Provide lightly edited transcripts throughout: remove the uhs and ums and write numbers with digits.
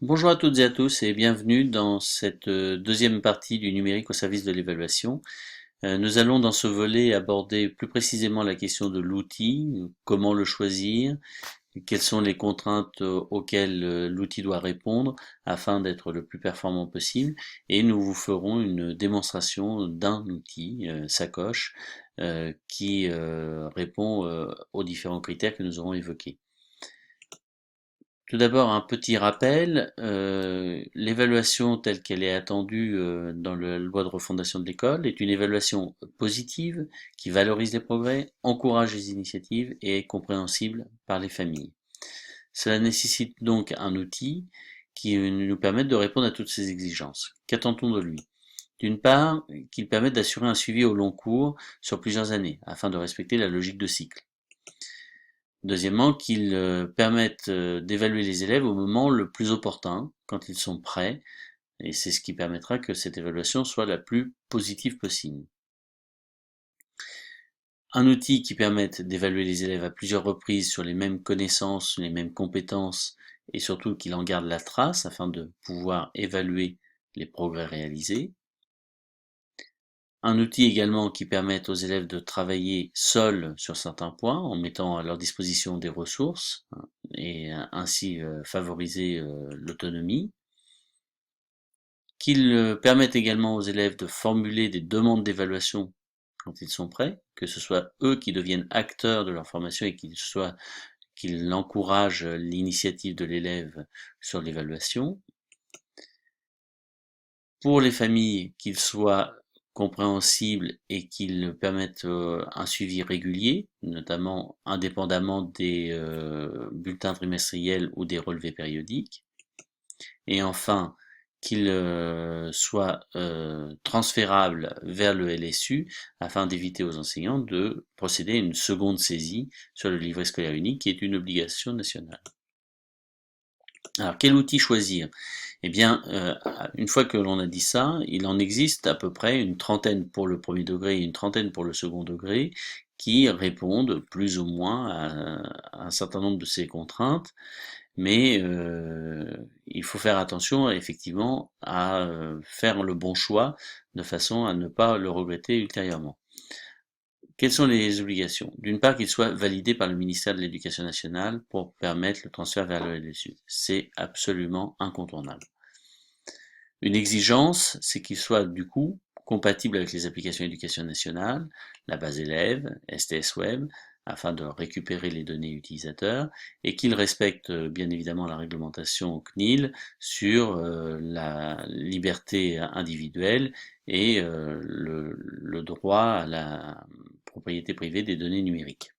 Bonjour à toutes et à tous et bienvenue dans cette deuxième partie du numérique au service de l'évaluation. Nous allons dans ce volet aborder plus précisément la question de l'outil, comment le choisir, quelles sont les contraintes auxquelles l'outil doit répondre afin d'être le plus performant possible, et nous vous ferons une démonstration d'un outil, Sacoche, qui répond aux différents critères que nous aurons évoqués. Tout d'abord, un petit rappel, l'évaluation telle qu'elle est attendue dans la loi de refondation de l'école est une évaluation positive qui valorise les progrès, encourage les initiatives et est compréhensible par les familles. Cela nécessite donc un outil qui nous permette de répondre à toutes ces exigences. Qu'attend-on de lui? D'une part, qu'il permette d'assurer un suivi au long cours sur plusieurs années, afin de respecter la logique de cycle. Deuxièmement, qu'ils permettent d'évaluer les élèves au moment le plus opportun, quand ils sont prêts, et c'est ce qui permettra que cette évaluation soit la plus positive possible. Un outil qui permette d'évaluer les élèves à plusieurs reprises sur les mêmes connaissances, les mêmes compétences, et surtout qu'il en garde la trace afin de pouvoir évaluer les progrès réalisés. Un outil également qui permette aux élèves de travailler seuls sur certains points en mettant à leur disposition des ressources et ainsi favoriser l'autonomie. Qu'il permette également aux élèves de formuler des demandes d'évaluation quand ils sont prêts, que ce soit eux qui deviennent acteurs de leur formation et qu'ils encouragent l'initiative de l'élève sur l'évaluation. Pour les familles, qu'ils soient compréhensibles et qu'ils permettent un suivi régulier, notamment indépendamment des bulletins trimestriels ou des relevés périodiques. Et enfin, qu'ils soient transférables vers le LSU afin d'éviter aux enseignants de procéder à une seconde saisie sur le livret scolaire unique qui est une obligation nationale. Alors, quel outil choisir? Eh bien, une fois que l'on a dit ça, il en existe à peu près une trentaine pour le premier degré et une trentaine pour le second degré qui répondent plus ou moins à un certain nombre de ces contraintes, mais il faut faire attention effectivement à faire le bon choix de façon à ne pas le regretter ultérieurement. Quelles sont les obligations? D'une part, qu'il soit validé par le ministère de l'Éducation nationale pour permettre le transfert vers le LSU. C'est absolument incontournable. Une exigence, c'est qu'il soit du coup compatible avec les applications éducation nationale, la base élève, STS Web, afin de récupérer les données utilisateurs, et qu'il respecte bien évidemment la réglementation CNIL sur la liberté individuelle et le droit à la propriété privée des données numériques.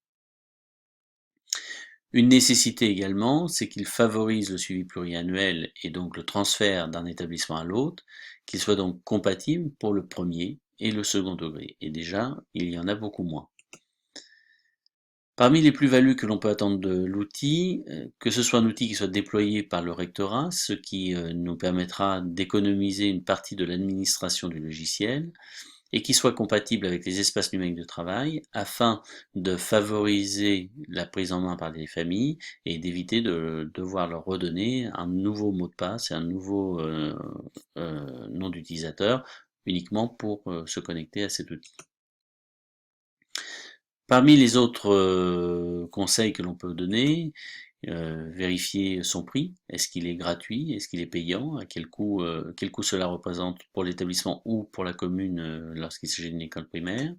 Une nécessité également, c'est qu'il favorise le suivi pluriannuel et donc le transfert d'un établissement à l'autre, qu'il soit donc compatible pour le premier et le second degré. Et déjà, il y en a beaucoup moins. Parmi les plus-values que l'on peut attendre de l'outil, que ce soit un outil qui soit déployé par le rectorat, ce qui nous permettra d'économiser une partie de l'administration du logiciel, et qui soit compatible avec les espaces numériques de travail afin de favoriser la prise en main par les familles et d'éviter de devoir leur redonner un nouveau mot de passe et un nouveau nom d'utilisateur uniquement pour se connecter à cet outil. Parmi les autres conseils que l'on peut donner, vérifier son prix. Est-ce qu'il est gratuit? Est-ce qu'il est payant? À quel coût cela représente pour l'établissement ou pour la commune lorsqu'il s'agit d'une école primaire?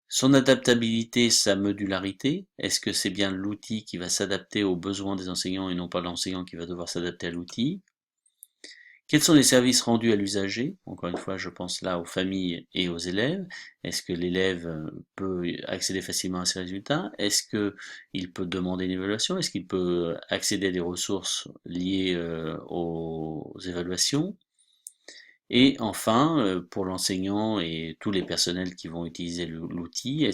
Son adaptabilité, sa modularité. Est-ce que c'est bien l'outil qui va s'adapter aux besoins des enseignants et non pas l'enseignant qui va devoir s'adapter à l'outil? Quels sont les services rendus à l'usager? Encore une fois, je pense là aux familles et aux élèves. Est-ce que l'élève peut accéder facilement à ces résultats? Est-ce qu'il peut demander une évaluation? Est-ce qu'il peut accéder à des ressources liées aux évaluations? Et enfin, pour l'enseignant et tous les personnels qui vont utiliser l'outil,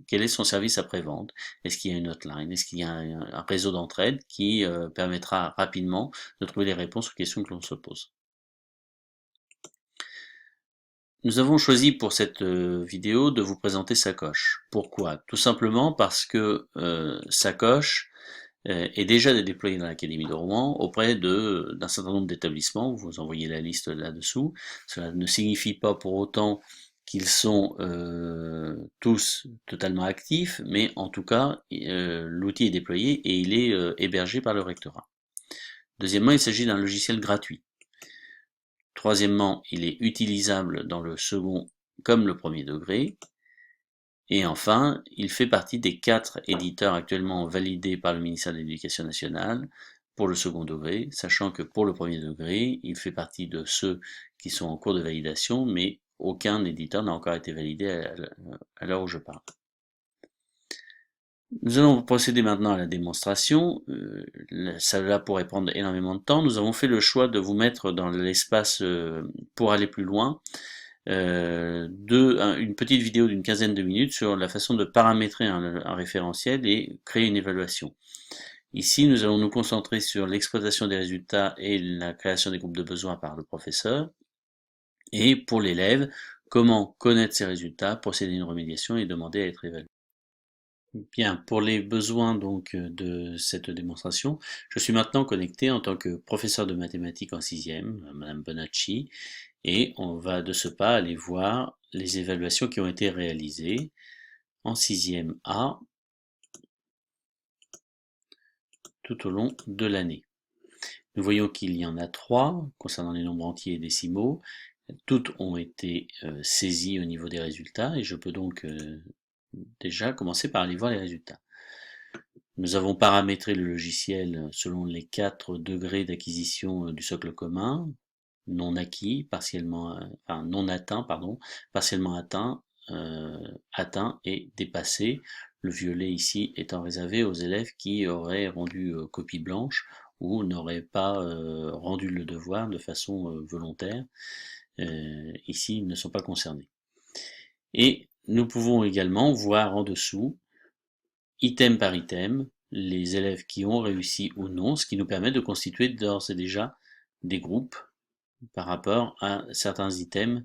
quel est son service après-vente? Est-ce qu'il y a une hotline? Est-ce qu'il y a un réseau d'entraide qui permettra rapidement de trouver les réponses aux questions que l'on se pose? Nous avons choisi pour cette vidéo de vous présenter Sacoche. Pourquoi? Tout simplement parce que Sacoche est déjà déployé dans l'Académie de Rouen auprès d'un certain nombre d'établissements. Vous envoyez la liste là-dessous. Cela ne signifie pas pour autant qu'ils sont tous totalement actifs, mais en tout cas, l'outil est déployé et il est hébergé par le rectorat. Deuxièmement, il s'agit d'un logiciel gratuit. Troisièmement, il est utilisable dans le second comme le premier degré. Et enfin, il fait partie des 4 éditeurs actuellement validés par le ministère de l'Éducation nationale pour le second degré, sachant que pour le premier degré, il fait partie de ceux qui sont en cours de validation, mais aucun éditeur n'a encore été validé à l'heure où je parle. Nous allons procéder maintenant à la démonstration. Cela pourrait prendre énormément de temps. Nous avons fait le choix de vous mettre dans l'espace pour aller plus loin une petite vidéo d'une quinzaine de minutes sur la façon de paramétrer un référentiel et créer une évaluation. Ici, nous allons nous concentrer sur l'exploitation des résultats et la création des groupes de besoins par le professeur. Et pour l'élève, comment connaître ses résultats, procéder à une remédiation et demander à être évalué. Bien, pour les besoins donc de cette démonstration, je suis maintenant connecté en tant que professeur de mathématiques en 6e, Madame Bonacci, et on va de ce pas aller voir les évaluations qui ont été réalisées en 6e A tout au long de l'année. Nous voyons qu'il y en a 3 concernant les nombres entiers et décimaux. Toutes ont été saisies au niveau des résultats et je peux donc déjà commencer par aller voir les résultats. Nous avons paramétré le logiciel selon les 4 degrés d'acquisition du socle commun, non acquis, partiellement, enfin non atteint, pardon, partiellement atteint, atteint et dépassé. Le violet ici étant réservé aux élèves qui auraient rendu copie blanche ou n'auraient pas rendu le devoir de façon volontaire. Ici, ils ne sont pas concernés. Et nous pouvons également voir en dessous, item par item, les élèves qui ont réussi ou non, ce qui nous permet de constituer d'ores et déjà des groupes par rapport à certains items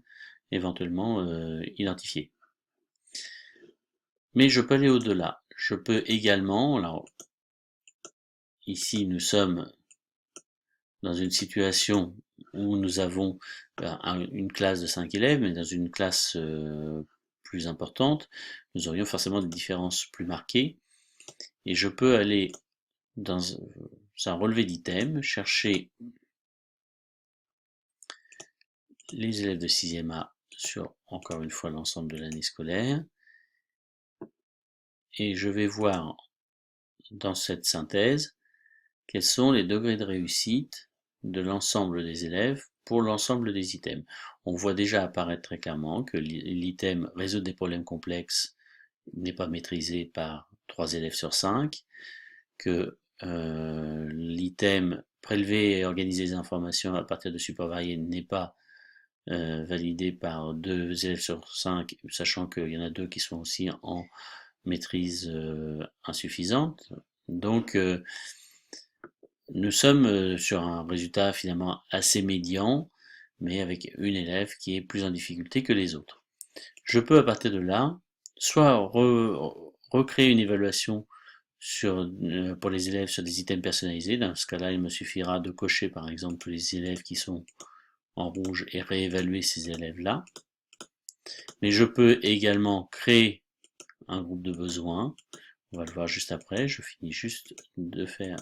éventuellement identifiés. Mais je peux aller au-delà. Je peux également, alors ici nous sommes dans une situation où nous avons une classe de 5 élèves, mais dans une classe plus importante, nous aurions forcément des différences plus marquées. Et je peux aller dans un relevé d'items, chercher les élèves de 6e A sur, encore une fois, l'ensemble de l'année scolaire. Et je vais voir dans cette synthèse quels sont les degrés de réussite de l'ensemble des élèves pour l'ensemble des items. On voit déjà apparaître très clairement que l'item résoudre des problèmes complexes n'est pas maîtrisé par 3 élèves sur 5, que l'item prélever et organiser des informations à partir de supports variés n'est pas validé par 2 élèves sur 5, sachant qu'il y en a 2 qui sont aussi en maîtrise insuffisante. Donc nous sommes sur un résultat finalement assez médian, mais avec une élève qui est plus en difficulté que les autres. Je peux à partir de là, soit recréer une évaluation pour les élèves sur des items personnalisés. Dans ce cas-là, il me suffira de cocher par exemple les élèves qui sont en rouge et réévaluer ces élèves-là. Mais je peux également créer un groupe de besoins. On va le voir juste après. Je finis juste de faire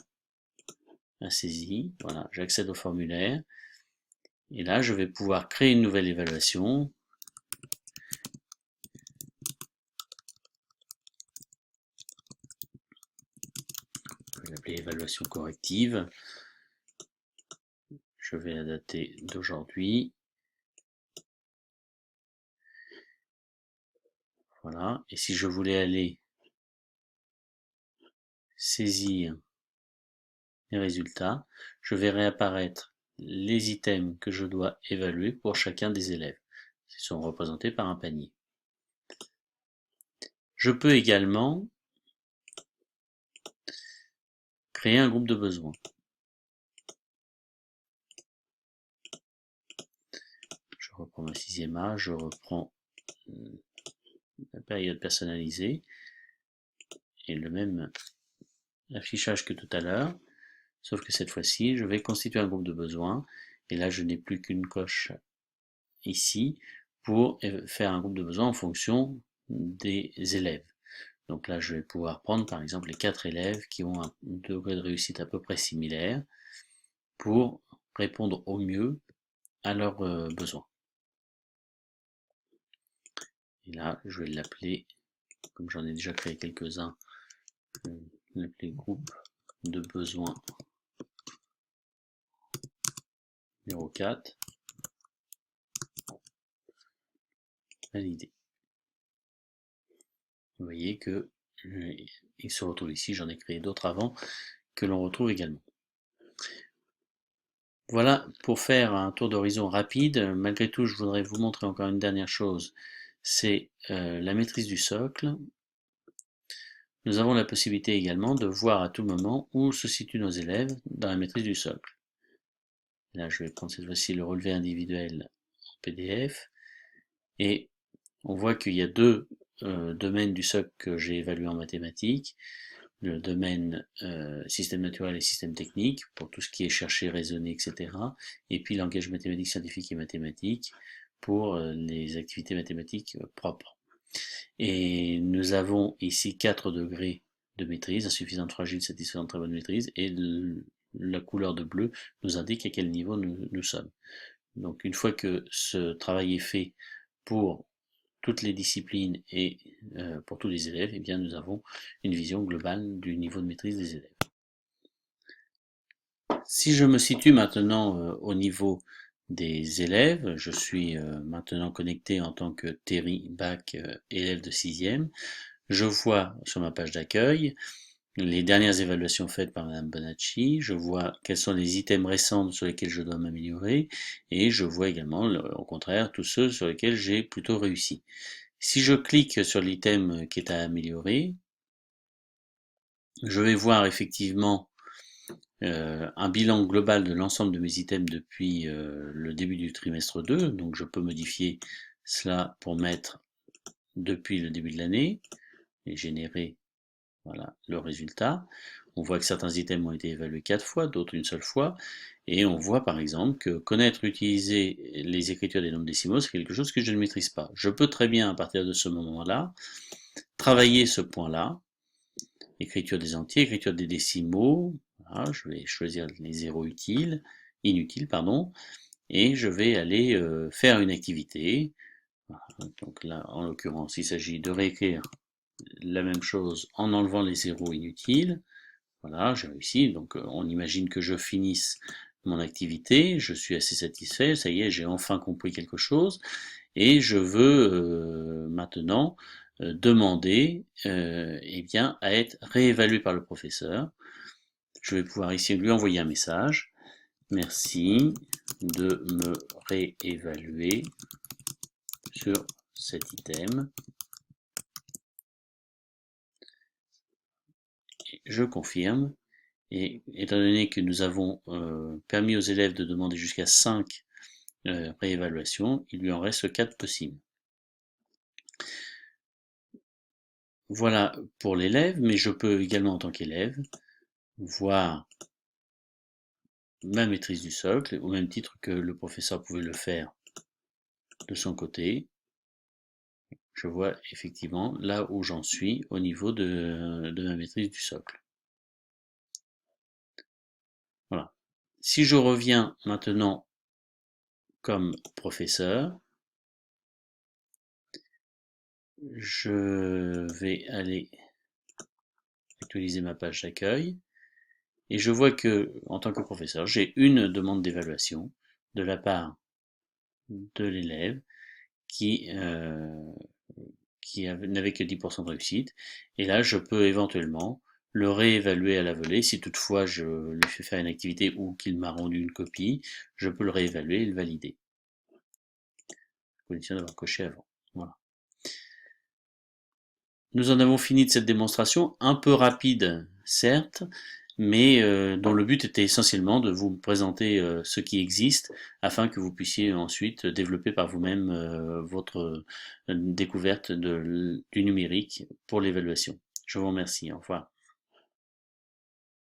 la saisie. Voilà, j'accède au formulaire. Et là, je vais pouvoir créer une nouvelle évaluation. Je vais l'appeler évaluation corrective. Je vais la dater d'aujourd'hui. Voilà. Et si je voulais aller saisir les résultats, je verrai apparaître les items que je dois évaluer pour chacun des élèves. Ils sont représentés par un panier. Je peux également créer un groupe de besoins. Je reprends ma 6e A, je reprends la période personnalisée et le même affichage que tout à l'heure, sauf que cette fois-ci, je vais constituer un groupe de besoins, et là je n'ai plus qu'une coche ici pour faire un groupe de besoins en fonction des élèves. Donc là, je vais pouvoir prendre par exemple les 4 élèves qui ont un degré de réussite à peu près similaire pour répondre au mieux à leurs besoins. Et là, je vais l'appeler, comme j'en ai déjà créé quelques-uns, l'appeler groupe de besoins numéro 4. Valider. Vous voyez que il se retrouve ici, j'en ai créé d'autres avant, que l'on retrouve également. Voilà pour faire un tour d'horizon rapide. Malgré tout, je voudrais vous montrer encore une dernière chose, c'est la maîtrise du socle. Nous avons la possibilité également de voir à tout moment où se situent nos élèves dans la maîtrise du socle. Là, je vais prendre cette fois-ci le relevé individuel en PDF, et on voit qu'il y a deux domaines du socle que j'ai évalués en mathématiques, le domaine système naturel et système technique, pour tout ce qui est chercher, raisonner, etc. Et puis langage mathématique, scientifique et mathématique, pour les activités mathématiques propres. Et nous avons ici 4 degrés de maîtrise, insuffisante, fragile, satisfaisante, très bonne maîtrise, et la couleur de bleu nous indique à quel niveau nous sommes. Donc une fois que ce travail est fait pour toutes les disciplines et pour tous les élèves, eh bien nous avons une vision globale du niveau de maîtrise des élèves. Si je me situe maintenant au niveau des élèves, je suis maintenant connecté en tant que Terry Bac, élève de 6e. Je vois sur ma page d'accueil les dernières évaluations faites par Madame Bonacci, je vois quels sont les items récents sur lesquels je dois m'améliorer, et je vois également, au contraire, tous ceux sur lesquels j'ai plutôt réussi. Si je clique sur l'item qui est à améliorer, je vais voir effectivement un bilan global de l'ensemble de mes items depuis le début du trimestre 2, donc je peux modifier cela pour mettre depuis le début de l'année et générer voilà, le résultat. On voit que certains items ont été évalués 4 fois, d'autres une seule fois, et on voit par exemple que connaître, utiliser les écritures des nombres décimaux, c'est quelque chose que je ne maîtrise pas. Je peux très bien, à partir de ce moment-là, travailler ce point-là, écriture des entiers, écriture des décimaux, voilà, je vais choisir les zéros inutiles, pardon, et je vais aller faire une activité. Voilà, donc là, en l'occurrence, il s'agit de réécrire la même chose en enlevant les zéros inutiles. Voilà, j'ai réussi. Donc on imagine que je finisse mon activité, je suis assez satisfait, ça y est, j'ai enfin compris quelque chose, et je veux maintenant demander eh bien, à être réévalué par le professeur. Je vais pouvoir ici lui envoyer un message. Merci de me réévaluer sur cet item. Je confirme. Et étant donné que nous avons permis aux élèves de demander jusqu'à 5 réévaluations, il lui en reste 4 possibles. Voilà pour l'élève, mais je peux également en tant qu'élève voir ma maîtrise du socle, au même titre que le professeur pouvait le faire de son côté. Je vois effectivement là où j'en suis au niveau de ma maîtrise du socle. Voilà. Si je reviens maintenant comme professeur, je vais aller actualiser ma page d'accueil, et je vois que, en tant que professeur, j'ai une demande d'évaluation de la part de l'élève qui n'avait que 10% de réussite, et là je peux éventuellement le réévaluer à la volée. Si toutefois je lui fais faire une activité ou qu'il m'a rendu une copie, je peux le réévaluer et le valider, à condition d'avoir coché avant. Voilà. Nous en avons fini de cette démonstration, un peu rapide certes, mais dont le but était essentiellement de vous présenter ce qui existe afin que vous puissiez ensuite développer par vous-même votre découverte du numérique pour l'évaluation. Je vous remercie, au revoir.